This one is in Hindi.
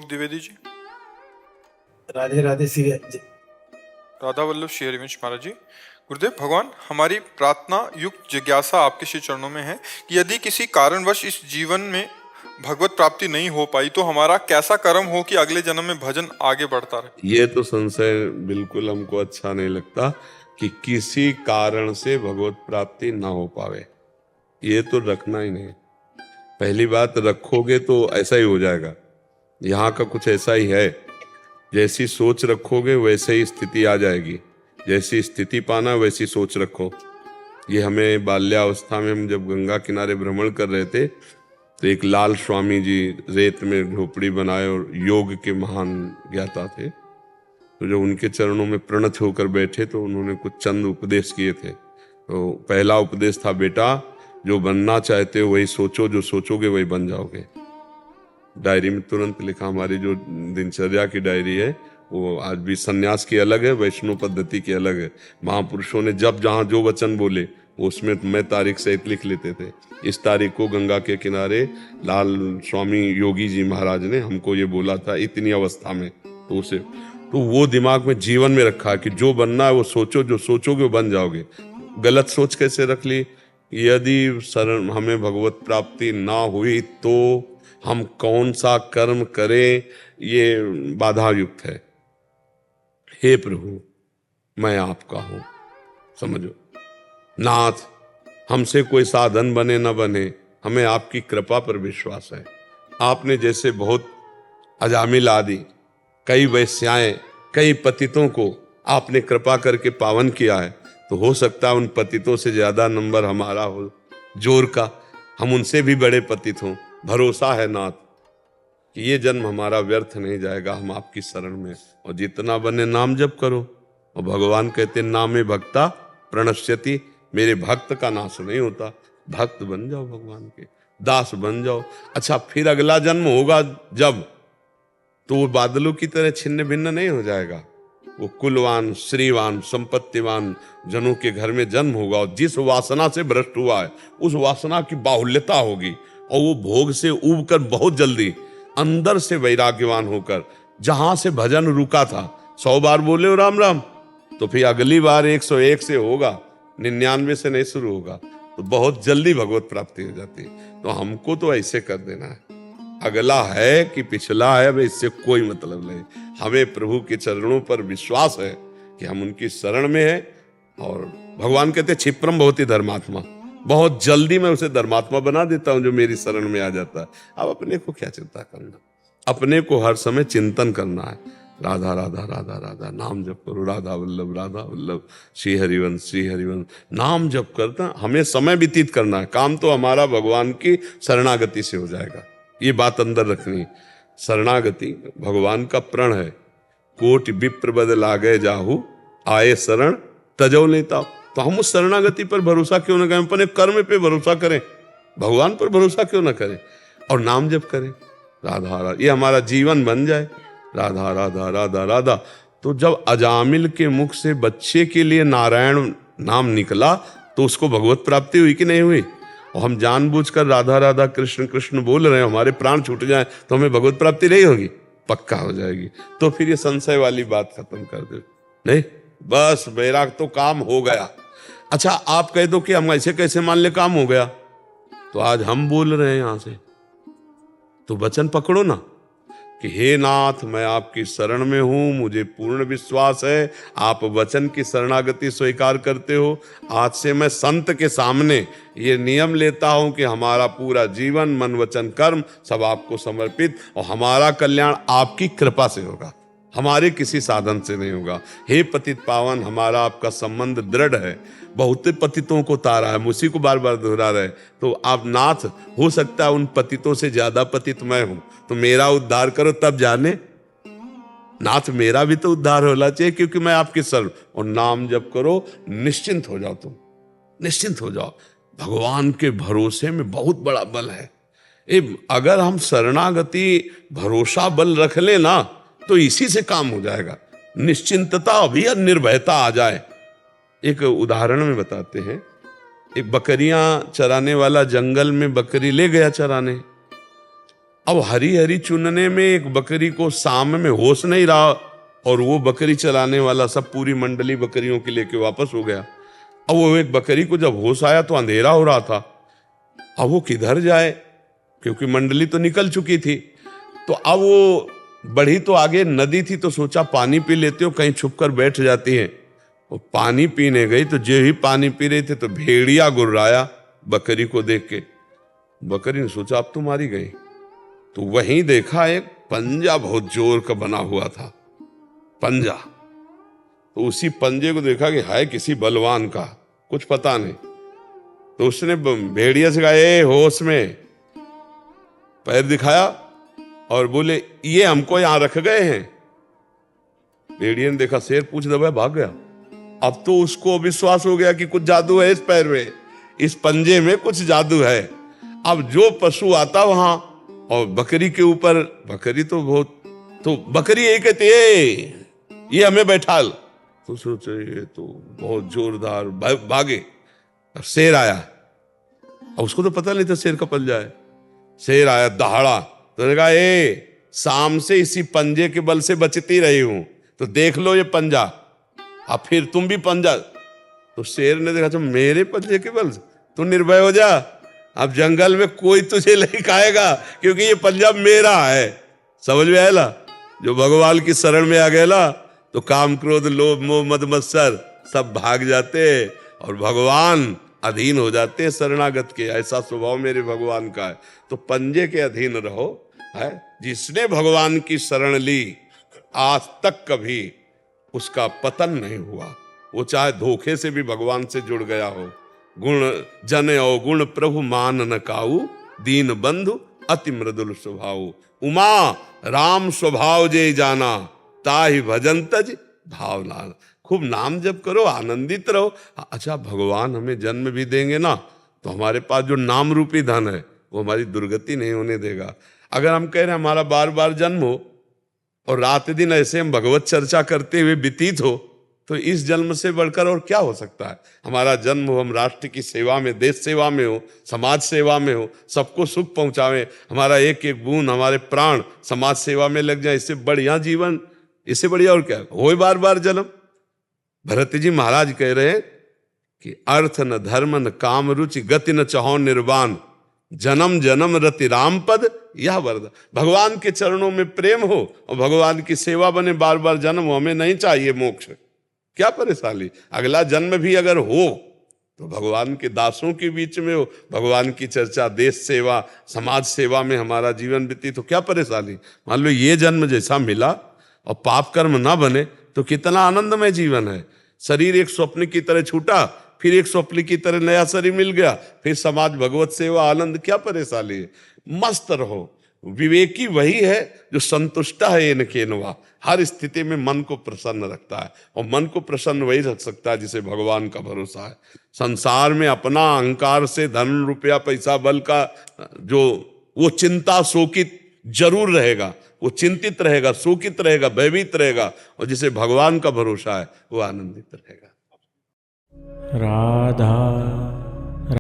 द्विवेदी जी। राधे राधे श्री राधा वल्लभ श्री हरिवंश महाराज जी। गुरुदेव भगवान, हमारी प्रार्थना युक्त जिज्ञासा आपके श्री चरणों में है कि यदि किसी कारणवश इस जीवन में भगवत प्राप्ति नहीं हो पाई तो हमारा कैसा कर्म हो कि अगले जन्म में भजन आगे बढ़ता रहे। ये तो संशय बिल्कुल हमको अच्छा नहीं लगता कि किसी कारण से भगवत प्राप्ति ना हो पावे, ये तो रखना ही नहीं। पहली बात, रखोगे तो ऐसा ही हो जाएगा। यहाँ का कुछ ऐसा ही है, जैसी सोच रखोगे वैसे ही स्थिति आ जाएगी। जैसी स्थिति पाना वैसी सोच रखो। ये हमें बाल्यावस्था में हम जब गंगा किनारे भ्रमण कर रहे थे तो एक लाल स्वामी जी रेत में झोपड़ी बनाए और योग के महान ज्ञाता थे, तो जब उनके चरणों में प्रणत होकर बैठे तो उन्होंने कुछ चंद उपदेश किए थे। तो पहला उपदेश था, बेटा जो बनना चाहते हो वही सोचो, जो सोचोगे वही बन जाओगे। डायरी में तुरंत लिखा। हमारी जो दिनचर्या की डायरी है वो आज भी सन्यास की अलग है, वैष्णव पद्धति की अलग है। महापुरुषों ने जब जहाँ जो वचन बोले उसमें मैं तारीख सहित लिख लेते थे। इस तारीख को गंगा के किनारे लाल स्वामी योगी जी महाराज ने हमको ये बोला था इतनी अवस्था में, तो उसे तो वो दिमाग में जीवन में रखा कि जो बनना है वो सोचो, जो सोचोगे वो बन जाओगे। गलत सोच कैसे रख ली? यदि शरण हमें भगवत प्राप्ति ना हुई तो हम कौन सा कर्म करें, ये बाधा युक्त है। हे प्रभु, मैं आपका हूं, समझो। नाथ, हमसे कोई साधन बने न बने, हमें आपकी कृपा पर विश्वास है। आपने जैसे बहुत अजामिल आदि कई वैश्याएं, कई पतितों को आपने कृपा करके पावन किया है, तो हो सकता है उन पतितों से ज्यादा नंबर हमारा हो जोर का, हम उनसे भी बड़े पतित हों। भरोसा है नाथ कि ये जन्म हमारा व्यर्थ नहीं जाएगा, हम आपकी शरण में। और जितना बने नाम जप करो। और भगवान कहते नामे भक्ता प्रणश्यति, मेरे भक्त का नाश नहीं होता। भक्त बन जाओ, भगवान के दास बन जाओ। अच्छा, फिर अगला जन्म होगा जब, तो वो बादलों की तरह छिन्न भिन्न नहीं हो जाएगा। वो कुलवान, श्रीवान, संपत्तिवान जनों के घर में जन्म होगा और जिस वासना से भ्रष्ट हुआ है उस वासना की बाहुल्यता होगी और वो भोग से उब कर बहुत जल्दी अंदर से वैराग्यवान होकर जहां से भजन रुका था, 100 बार बोले हो राम राम, तो फिर अगली बार 101 से होगा, 99 से नहीं शुरू होगा, तो बहुत जल्दी भगवत प्राप्ति हो जाती है। तो हमको तो ऐसे कर देना है, अगला है कि पिछला है अब इससे कोई मतलब नहीं। हमें प्रभु के चरणों पर विश्वास है कि हम उनकी शरण में हैं। और भगवान कहते क्षिप्रम भवति धर्मात्मा, बहुत जल्दी मैं उसे धर्मात्मा बना देता हूं जो मेरी शरण में आ जाता है। अब अपने को क्या चिंता करना, अपने को हर समय चिंतन करना है। राधा राधा राधा राधा नाम जप करो, राधा वल्लभ श्री हरिवंश नाम जप करता हमें समय व्यतीत करना है। काम तो हमारा भगवान की शरणागति से हो जाएगा, ये बात अंदर रखनी। शरणागति भगवान का प्रण है। कोटि विप्र बद लागे जाहू, आए शरण तजो लेता। तो हम उस शरणागति पर भरोसा क्यों न करें, अपने कर्म पे भरोसा करें, भगवान पर भरोसा क्यों न करें और नाम जप करें। राधा राधा, ये हमारा जीवन बन जाए। राधा राधा राधा राधा। तो जब अजामिल के मुख से बच्चे के लिए नारायण नाम निकला तो उसको भगवत प्राप्ति हुई कि नहीं हुई? और हम जानबूझकर राधा राधा कृष्ण कृष्ण बोल रहे हैं, हमारे प्राण छूट जाए तो हमें भगवत प्राप्ति नहीं होगी? पक्का हो जाएगी। तो फिर ये संशय वाली बात खत्म कर दे। नहीं, बस मेरा तो काम हो गया। अच्छा, आप कह दो कि हम ऐसे कैसे मान ले काम हो गया, तो आज हम बोल रहे हैं यहां से, तो वचन पकड़ो ना कि हे नाथ, मैं आपकी शरण में हूं, मुझे पूर्ण विश्वास है आप वचन की शरणागति स्वीकार करते हो। आज से मैं संत के सामने ये नियम लेता हूं कि हमारा पूरा जीवन, मन, वचन, कर्म सब आपको समर्पित, और हमारा कल्याण आपकी कृपा से होगा, हमारे किसी साधन से नहीं होगा। हे पतित पावन, हमारा आपका संबंध दृढ़ है। बहुत पतितों को तारा है, उसी को बार बार दोहरा रहे। तो आप नाथ, हो सकता है उन पतितों से ज्यादा पतित मैं हूं, तो मेरा उद्धार करो तब जाने। नाथ, मेरा भी तो उद्धार होना चाहिए क्योंकि मैं आपके शरण। और नाम जप करो, निश्चिंत हो जाओ, तुम निश्चिंत हो जाओ। भगवान के भरोसे में बहुत बड़ा बल है। अगर हम शरणागति भरोसा बल रख ले ना तो इसी से काम हो जाएगा। निश्चिंतता भी और निर्भयता आ जाए। एक उदाहरण में बताते हैं, एक बकरियां चराने वाला जंगल में बकरी ले गया चराने। अब हरी हरी चुनने में एक बकरी को शाम में होश नहीं रहा, और वो बकरी चलाने वाला सब पूरी मंडली बकरियों के लेके वापस हो गया। अब वो एक बकरी को जब होश आया तो अंधेरा हो रहा था, अब वो किधर जाए, क्योंकि मंडली तो निकल चुकी थी। तो अब वो बढ़ी तो आगे नदी थी, तो सोचा पानी पी लेते हो, कहीं छुप कर बैठ जाती है। वो पानी पीने गई तो जो ही पानी पी रहे थे तो भेड़िया गुर्राया बकरी को देख के। बकरी ने सोचा अब तो मारी गई, तो वहीं देखा एक पंजा बहुत जोर का बना हुआ था, पंजा। तो उसी पंजे को देखा कि है किसी बलवान का, कुछ पता नहीं। तो उसने भेड़िया से कहा, ए होश में, पैर दिखाया और बोले ये हमको यहां रख गए हैं। भेड़िया ने देखा शेर, पूछ दबाया, भाग गया। अब तो उसको विश्वास हो गया कि कुछ जादू है इस पैर में, इस पंजे में कुछ जादू है। अब जो पशु आता वहां और बकरी के ऊपर, बकरी तो बहुत, तो बकरी यही कहती है ये हमें बैठाल, तो सोचे ये तो बहुत जोरदार, भागे। अब शेर आया, अब उसको तो पता नहीं था शेर का पंजा है। शेर आया दहाड़ा, तो ने कहा ए शाम से इसी पंजे के बल से बचती रही हूं, तो देख लो ये पंजा, अब फिर तुम भी पंजा। तो शेर ने देखा तो मेरे पंजे के बल से, तू निर्भय हो जा, अब जंगल में कोई तुझे नहीं खाएगा, क्योंकि ये पंजा मेरा है। समझ में आया ला? जो भगवान की शरण में आ गया ला, तो काम क्रोध लोभ मोह मद मत्सर सब भाग जाते और भगवान अधीन हो जाते हैं शरणागत के। ऐसा स्वभाव मेरे भगवान का है। तो पंजे के अधीन रहो, है जिसने भगवान की शरण ली आज तक कभी उसका पतन नहीं हुआ। वो चाहे धोखे से भी भगवान से जुड़ गया हो। गुण जन अवगुण प्रभु मान न काऊ, दीन बंधु अति मृदुल स्वभाव। उमा राम स्वभाव जे जाना, ताहि भजन तज भावना। खूब नाम जप करो, आनंदित रहो। अच्छा भगवान हमें जन्म भी देंगे ना, तो हमारे पास जो नाम रूपी धन है वो हमारी दुर्गति नहीं होने देगा। अगर हम कह रहे हैं हमारा बार बार जन्म हो और रात दिन ऐसे हम भगवत चर्चा करते हुए व्यतीत हो, तो इस जन्म से बढ़कर और क्या हो सकता है। हमारा जन्म हो, हम राष्ट्र की सेवा में, देश सेवा में हो, समाज सेवा में हो, सबको सुख पहुंचावे, हमारा एक एक बूंद, हमारे प्राण समाज सेवा में लग जाए, इससे बढ़िया जीवन, इससे बढ़िया और क्या हो। बार बार जन्म। भरत जी महाराज कह रहे हैं कि अर्थ न धर्म न काम रुचि, गति न चहो निर्वाण, जन्म जन्म रति राम पद यह वरदान। भगवान के चरणों में प्रेम हो और भगवान की सेवा बने, बार बार जन्म हो, हमें नहीं चाहिए मोक्ष, क्या परेशानी। अगला जन्म भी अगर हो तो भगवान के दासों के बीच में हो, भगवान की चर्चा, देश सेवा, समाज सेवा में हमारा जीवन बीती, तो क्या परेशानी। मान लो ये जन्म जैसा मिला और पाप कर्म ना बने तो कितना आनंदमय जीवन है। शरीर एक स्वप्न की तरह छूटा, फिर एक स्वप्न की तरह नया शरीर मिल गया, फिर समाज, भगवत सेवा, आनंद, क्या परेशानी है। मस्त रहो। विवेकी वही है जो संतुष्ट है इनके नवा, हर स्थिति में मन को प्रसन्न रखता है। और मन को प्रसन्न वही रख सकता है जिसे भगवान का भरोसा है। संसार में अपना अहंकार से धन रुपया पैसा बल का जो वो चिंता शोकित जरूर रहेगा, वो चिंतित रहेगा, शोकित रहेगा, भयभीत रहेगा। और जिसे भगवान का भरोसा है वो आनंदित रहेगा। राधा